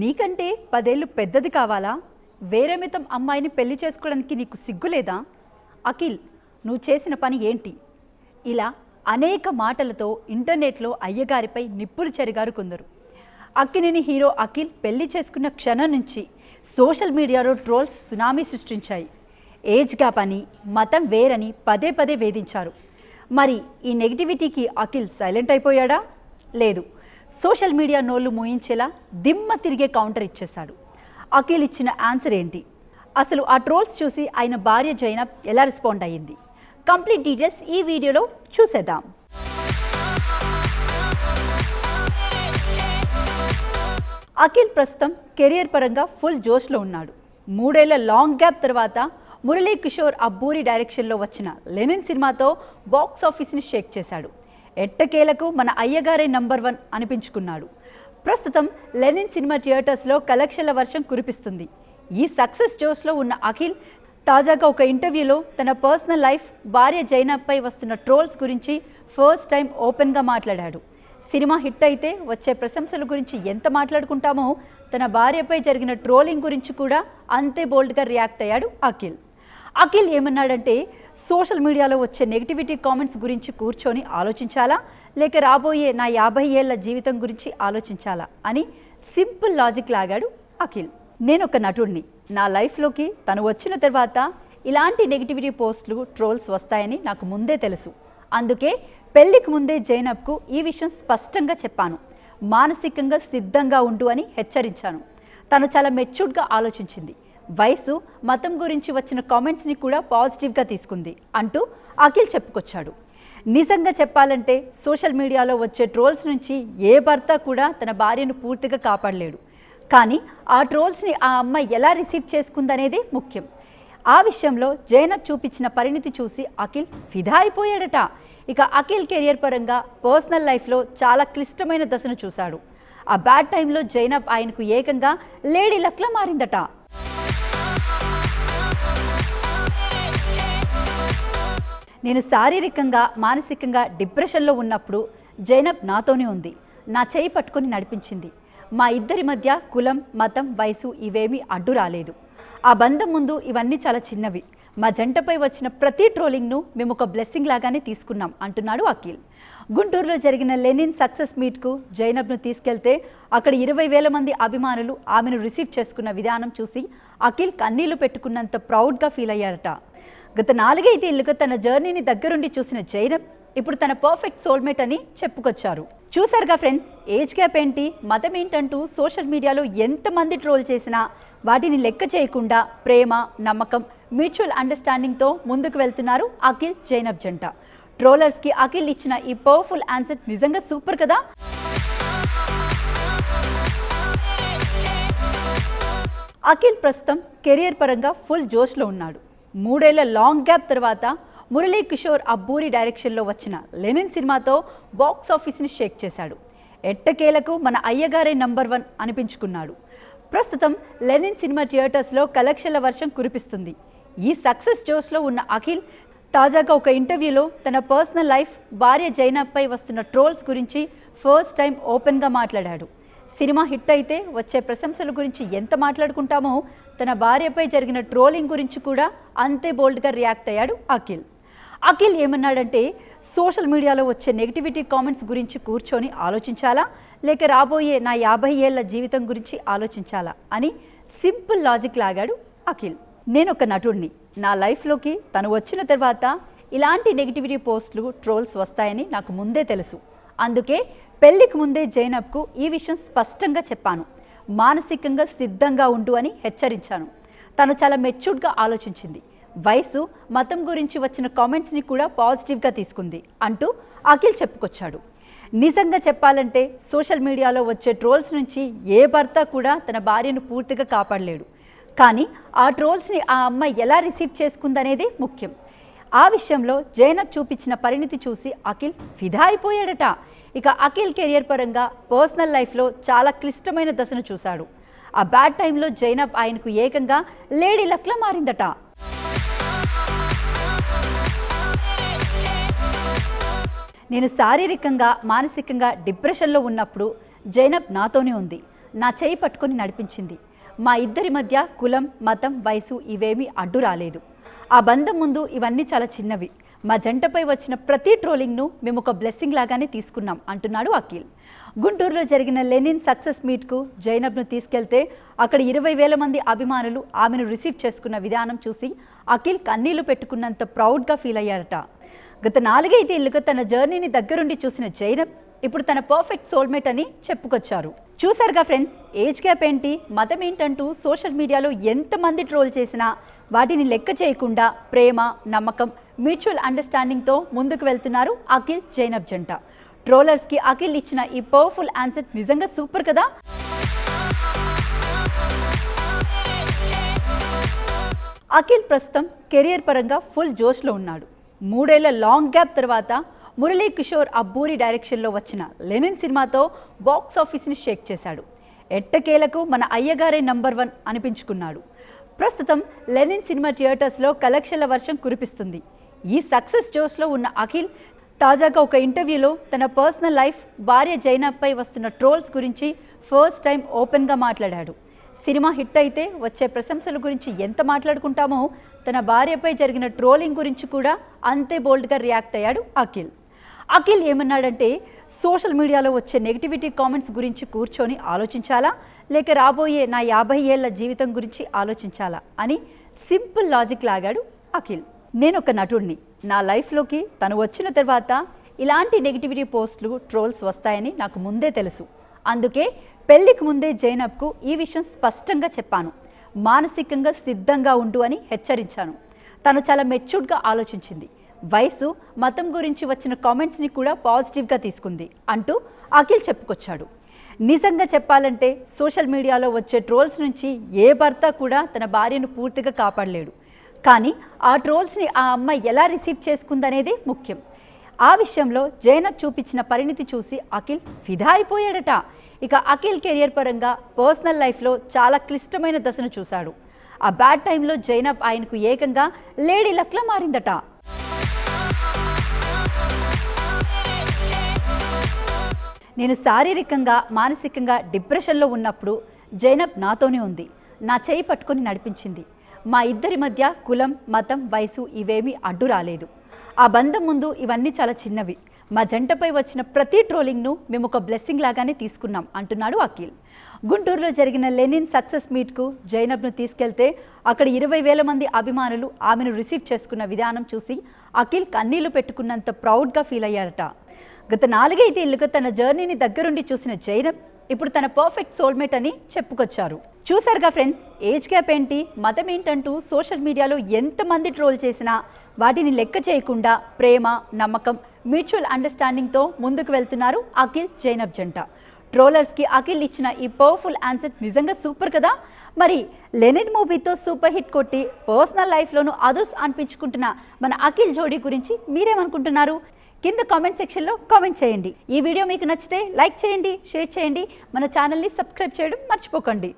నీకంటే 10 ఏళ్ళు పెద్దది కావాలా? వేరే మితం అమ్మాయిని పెళ్లి చేసుకోవడానికి నీకు సిగ్గులేదా? అఖిల్, నువ్వు చేసిన పని ఏంటి? ఇలా అనేక మాటలతో ఇంటర్నెట్లో అయ్యగారిపై నిప్పులు చెరిగారు కొందరు. అక్కినేని హీరో అఖిల్ పెళ్లి చేసుకున్న క్షణం నుంచి సోషల్ మీడియాలో ట్రోల్స్ సునామీ సృష్టించాయి. ఏజ్ గ్యాప్ అని, మతం వేరని పదే పదే వేధించారు. మరి ఈ నెగిటివిటీకి అఖిల్ సైలెంట్ అయిపోయాడా? లేదు, సోషల్ మీడియా నోళ్లు మూయించేలా దిమ్మ తిరిగే కౌంటర్ ఇచ్చేశాడు. అఖిల్ ఇచ్చిన ఆన్సర్ ఏంటి? అసలు ఆ ట్రోల్స్ చూసి ఆయన భార్య జైనబ్ ఎలా రెస్పాండ్ అయ్యింది? కంప్లీట్ డీటెయిల్స్ ఈ వీడియోలో చూసేద్దాం. అఖిల్ ప్రస్తుతం కెరియర్ పరంగా ఫుల్ జోష్లో ఉన్నాడు. 3 ఏళ్ల లాంగ్ గ్యాప్ తర్వాత మురళీ కిషోర్ అబ్బూరి డైరెక్షన్లో వచ్చిన లెనిన్ సినిమాతో బాక్స్ ఆఫీస్ని షేక్ చేశాడు. ఎట్టకేలకు మన అయ్యగారే నంబర్ 1 అనిపించుకున్నాడు. ప్రస్తుతం లెనిన్ సినిమా థియేటర్స్లో కలెక్షన్ల వర్షం కురిపిస్తుంది. ఈ సక్సెస్ జోష్లో ఉన్న అఖిల్ తాజాగా ఒక ఇంటర్వ్యూలో తన పర్సనల్ లైఫ్, భార్య జైనబ్పై వస్తున్న ట్రోల్స్ గురించి ఫస్ట్ టైం ఓపెన్గా మాట్లాడాడు. సినిమా హిట్ అయితే వచ్చే ప్రశంసల గురించి ఎంత మాట్లాడుకుంటామో, తన భార్యపై జరిగిన ట్రోలింగ్ గురించి కూడా అంతే బోల్డ్గా రియాక్ట్ అయ్యాడు అఖిల్. అఖిల్ ఏమన్నాడంటే, సోషల్ మీడియాలో వచ్చే నెగిటివిటీ కామెంట్స్ గురించి కూర్చొని ఆలోచించాలా, లేక రాబోయే నా 50 ఏళ్ల జీవితం గురించి ఆలోచించాలా అని సింపుల్ లాజిక్ లాగాడు అఖిల్. నేను ఒక నటుడిని, నా లైఫ్లోకి తను వచ్చిన తర్వాత ఇలాంటి నెగిటివిటీ పోస్టులు, ట్రోల్స్ వస్తాయని నాకు ముందే తెలుసు. అందుకే పెళ్లికి ముందే జైనబ్కు ఈ విషయం స్పష్టంగా చెప్పాను. మానసికంగా సిద్ధంగా ఉండు అని హెచ్చరించాను. తను చాలా మెచ్యూర్డ్గా ఆలోచించింది. వయసు, మతం గురించి వచ్చిన కామెంట్స్ని కూడా పాజిటివ్గా తీసుకుంది అంటూ అఖిల్ చెప్పుకొచ్చాడు. నిజంగా చెప్పాలంటే సోషల్ మీడియాలో వచ్చే ట్రోల్స్ నుంచి ఏ భర్త కూడా తన భార్యను పూర్తిగా కాపాడలేడు. కానీ ఆ ట్రోల్స్ని ఆ అమ్మాయి ఎలా రిసీవ్ చేసుకుందనేదే ముఖ్యం. ఆ విషయంలో జైనబ్ చూపించిన పరిణితి చూసి అఖిల్ ఫిదా అయిపోయాడట. ఇక అఖిల్ కెరియర్ పరంగా పర్సనల్ లైఫ్లో చాలా క్లిష్టమైన దశను చూశాడు. ఆ బ్యాడ్ టైంలో జైనబ్ ఆయనకు ఏకంగా లేడీ లక్లా మారిందట. నేను శారీరకంగా, మానసికంగా డిప్రెషన్లో ఉన్నప్పుడు జైనబ్ నాతోనే ఉంది. నా చేయి పట్టుకొని నడిపించింది. మా ఇద్దరి మధ్య కులం, మతం, వయసు ఇవేమీ అడ్డు రాలేదు. ఆ బంధం ముందు ఇవన్నీ చాలా చిన్నవి. మా జంటపై వచ్చిన ప్రతి ట్రోలింగ్ను మేము ఒక బ్లెస్సింగ్ లాగానే తీసుకున్నాం అంటున్నాడు అఖిల్. గుంటూరులో జరిగిన లెనిన్ సక్సెస్ మీట్కు జైనబ్ను తీసుకెళ్తే అక్కడ 20,000 మంది అభిమానులు ఆమెను రిసీవ్ చేసుకున్న విధానం చూసి అఖిల్ కన్నీళ్లు పెట్టుకున్నంత ప్రౌడ్గా ఫీల్ అయ్యారట. గత 4-5 ఏళ్లుగా తన జర్నీని దగ్గరుండి చూసిన జైనబ్ ఇప్పుడు తన పర్ఫెక్ట్ సోల్మేట్ అని చెప్పుకొచ్చారు. చూసారుగా ఫ్రెండ్స్, ఏజ్ గ్యాప్ ఏంటి, మతం ఏంటంటూ సోషల్ మీడియాలో ఎంతమంది ట్రోల్ చేసినా వాటిని లెక్క చేయకుండా ప్రేమ, నమ్మకం, మ్యూచువల్ అండర్స్టాండింగ్తో ముందుకు వెళ్తున్నారు అఖిల్, జైనబ్ జంట. ట్రోలర్స్కి అఖిల్ ఇచ్చిన ఈ పవర్ఫుల్ ఆన్సర్ నిజంగా సూపర్ కదా. అఖిల్ ప్రస్తుతం కెరియర్ పరంగా ఫుల్ జోష్లో ఉన్నాడు. 3 ఏళ్ల లాంగ్ గ్యాప్ తర్వాత మురళీ కిషోర్ అబ్బూరి డైరెక్షన్లో వచ్చిన లెనిన్ సినిమాతో బాక్స్ ఆఫీస్ని షేక్ చేశాడు. ఎట్టకేలకు మన అయ్యగారే నంబర్ 1 అనిపించుకున్నాడు. ప్రస్తుతం లెనిన్ సినిమా థియేటర్స్లో కలెక్షన్ల వర్షం కురిపిస్తుంది. ఈ సక్సెస్ జోష్లో ఉన్న అఖిల్ తాజాగా ఒక ఇంటర్వ్యూలో తన పర్సనల్ లైఫ్, భార్య జైనబ్పై వస్తున్న ట్రోల్స్ గురించి ఫస్ట్ టైం ఓపెన్గా మాట్లాడాడు. సినిమా హిట్ అయితే వచ్చే ప్రశంసల గురించి ఎంత మాట్లాడుకుంటామో, తన భార్యపై జరిగిన ట్రోలింగ్ గురించి కూడా అంతే బోల్డ్గా రియాక్ట్ అయ్యాడు అఖిల్. అఖిల్ ఏమన్నాడంటే, సోషల్ మీడియాలో వచ్చే నెగిటివిటీ కామెంట్స్ గురించి కూర్చొని ఆలోచించాలా, లేక రాబోయే నా 50 ఏళ్ల జీవితం గురించి ఆలోచించాలా అని సింపుల్ లాజిక్ లాగాడు అఖిల్. నేను ఒక నటుడిని, నా లైఫ్లోకి తను వచ్చిన తర్వాత ఇలాంటి నెగిటివిటీ పోస్టులు, ట్రోల్స్ వస్తాయని నాకు ముందే తెలుసు. అందుకే పెళ్లికి ముందే జైనబ్కు ఈ విషయం స్పష్టంగా చెప్పాను. మానసికంగా సిద్ధంగా ఉండు అని హెచ్చరించాను. తను చాలా మెచ్యూర్డ్గా ఆలోచించింది. వయసు, మతం గురించి వచ్చిన కామెంట్స్ని కూడా పాజిటివ్గా తీసుకుంది అంటూ అఖిల్ చెప్పుకొచ్చాడు. నిజంగా చెప్పాలంటే సోషల్ మీడియాలో వచ్చే ట్రోల్స్ నుంచి ఏ భర్త కూడా తన భార్యను పూర్తిగా కాపాడలేడు. కానీ ఆ ట్రోల్స్ని ఆ అమ్మాయి ఎలా రిసీవ్ చేసుకుందనేదే ముఖ్యం. ఆ విషయంలో జైనబ్ చూపించిన పరిణితి చూసి అఖిల్ ఫిదా అయిపోయాడట. ఇక అఖిల్ కెరియర్ పరంగా పర్సనల్ లైఫ్లో చాలా క్లిష్టమైన దశను చూశాడు. ఆ బ్యాడ్ టైంలో జైనబ్ ఆయనకు ఏకంగా లేడీ లక్లా మారిందట. నేను శారీరకంగా, మానసికంగా డిప్రెషన్లో ఉన్నప్పుడు జైనబ్ నాతోనే ఉంది. నా చేయి పట్టుకొని నడిపించింది. మా ఇద్దరి మధ్య కులం, మతం, వయసు ఇవేమీ అడ్డు రాలేదు. ఆ బంధం ముందు ఇవన్నీ చాలా చిన్నవి. మా జంటపై వచ్చిన ప్రతి ట్రోలింగ్ను మేము ఒక బ్లెస్సింగ్ లాగానే తీసుకున్నాం అంటున్నాడు అఖిల్. గుంటూరులో జరిగిన లెనిన్ సక్సెస్ మీట్కు జైనబ్ను తీసుకెళ్తే అక్కడ 20,000 మంది అభిమానులు ఆమెను రిసీవ్ చేసుకున్న విధానం చూసి అఖిల్ కన్నీళ్లు పెట్టుకున్నంత ప్రౌడ్గా ఫీల్ అయ్యారట. గత 4-5 ఏళ్లుగా తన జర్నీని దగ్గరుండి చూసిన జైనబ్ ఇప్పుడు తన పర్ఫెక్ట్ సోల్మేట్ అని చెప్పుకొచ్చారు. చూసారుగా ఫ్రెండ్స్, ఏజ్ గ్యాప్ ఏంటి, మతం ఏంటంటూ సోషల్ మీడియాలో ఎంతమంది ట్రోల్ చేసినా వాటిని లెక్క చేయకుండా ప్రేమ, నమ్మకం, మ్యూచువల్ అండర్స్టాండింగ్తో ముందుకు వెళ్తున్నారు అఖిల్, జైనబ్ జంట. ట్రోలర్స్కి అఖిల్ ఇచ్చిన ఈ పవర్ఫుల్ ఆన్సర్ నిజంగా సూపర్ కదా. అఖిల్ ప్రస్తుతం కెరియర్ పరంగా ఫుల్ జోష్లో ఉన్నాడు. 3 ఏళ్ల లాంగ్ గ్యాప్ తర్వాత మురళీ కిషోర్ అబ్బూరి డైరెక్షన్లో వచ్చిన లెనిన్ సినిమాతో బాక్స్ ఆఫీస్ని షేక్ చేశాడు. ఎట్టకేలకు మన అయ్యగారే నంబర్ 1 అనిపించుకున్నాడు. ప్రస్తుతం లెనిన్ సినిమా థియేటర్స్లో కలెక్షన్ల వర్షం కురిపిస్తుంది. ఈ సక్సెస్ జోష్లో ఉన్న అఖిల్ తాజాగా ఒక ఇంటర్వ్యూలో తన పర్సనల్ లైఫ్, భార్య జైనబ్పై వస్తున్న ట్రోల్స్ గురించి ఫస్ట్ టైం ఓపెన్గా మాట్లాడాడు. సినిమా హిట్ అయితే వచ్చే ప్రశంసల గురించి ఎంత మాట్లాడుకుంటామో తన భార్యపై జరిగిన ట్రోలింగ్ గురించి కూడా అంతే బోల్డ్గా రియాక్ట్ అయ్యాడు అఖిల్. అఖిల్ ఏమన్నాడంటే, సోషల్ మీడియాలో వచ్చే నెగిటివిటీ కామెంట్స్ గురించి కూర్చొని ఆలోచించాలా, లేక రాబోయే నా 50 ఏళ్ల జీవితం గురించి ఆలోచించాలా అని సింపుల్ లాజిక్ లాగాడు అఖిల్. నేను ఒక నటుడిని, నా లైఫ్లోకి తను వచ్చిన తర్వాత ఇలాంటి నెగిటివిటీ పోస్టులు, ట్రోల్స్ వస్తాయని నాకు ముందే తెలుసు. అందుకే పెళ్లికి ముందే జైనబ్కు ఈ విషయం స్పష్టంగా చెప్పాను. మానసికంగా సిద్ధంగా ఉండు అని హెచ్చరించాను. తను చాలా మెచ్యూర్డ్గా ఆలోచించింది. వయసు, మతం గురించి వచ్చిన కామెంట్స్ని కూడా పాజిటివ్గా తీసుకుంది అంటూ అఖిల్ చెప్పుకొచ్చాడు. నిజంగా చెప్పాలంటే సోషల్ మీడియాలో వచ్చే ట్రోల్స్ నుంచి ఏ భర్త కూడా తన భార్యను పూర్తిగా కాపాడలేడు. కానీ ఆ ట్రోల్స్ని ఆ అమ్మాయి ఎలా రిసీవ్ చేసుకుందనేదే ముఖ్యం. ఆ విషయంలో జైనబ్ చూపించిన పరిణితి చూసి అఖిల్ ఫిదా అయిపోయాడట. ఇక అఖిల్ కెరియర్ పరంగా పర్సనల్ లైఫ్లో చాలా క్లిష్టమైన దశను చూశాడు. ఆ బ్యాడ్ టైంలో జైనబ్ ఆయనకు ఏకంగా లేడీ లక్లా మారిందట. నేను శారీరకంగా, మానసికంగా డిప్రెషన్లో ఉన్నప్పుడు జైనబ్ నాతోనే ఉంది. నా చేయి పట్టుకొని నడిపించింది. మా ఇద్దరి మధ్య కులం, మతం, వయసు ఇవేమీ అడ్డు రాలేదు. ఆ బంధం ముందు ఇవన్నీ చాలా చిన్నవి. మా జంటపై వచ్చిన ప్రతి ట్రోలింగ్ను మేము ఒక బ్లెస్సింగ్ లాగానే తీసుకున్నాం అంటున్నాడు అఖిల్. గుంటూరులో జరిగిన లెనిన్ సక్సెస్ మీట్కు జైనబ్ను తీసుకెళ్తే అక్కడ 20,000 మంది అభిమానులు ఆమెను రిసీవ్ చేసుకున్న విధానం చూసి అఖిల్ కన్నీళ్లు పెట్టుకున్నంత ప్రౌడ్గా ఫీల్ అయ్యారట. గత 4-5 ఏళ్లుగా తన జర్నీని దగ్గరుండి చూసిన జైనబ్ ఇప్పుడు తన పర్ఫెక్ట్ సోల్మేట్ అని చెప్పుకొచ్చారు. చూసారుగా ఫ్రెండ్స్, ఏజ్ గ్యాప్ ఏంటి, మతం ఏంటంటూ సోషల్ మీడియాలో ఎంతమంది ట్రోల్ చేసినా వాటిని లెక్క చేయకుండా ప్రేమ, నమ్మకం, మ్యూచువల్ అండర్స్టాండింగ్తో ముందుకు వెళ్తున్నారు అఖిల్, జైనబ్ జంట. ట్రోలర్స్కి అఖిల్ ఇచ్చిన ఈ పవర్ఫుల్ ఆన్సర్ నిజంగా సూపర్ కదా. మరి లెనిన్ మూవీతో సూపర్ హిట్ కొట్టి పర్సనల్ లైఫ్లోనూ అదర్స్ అనిపించుకుంటున్న మన అఖిల్ జోడీ గురించి మీరేమనుకుంటున్నారు? కింద కామెంట్ సెక్షన్లో కామెంట్ చేయండి. ఈ వీడియో మీకు నచ్చితే లైక్ చేయండి, షేర్ చేయండి, మన ఛానల్ని సబ్స్క్రైబ్ చేయడం మర్చిపోకండి.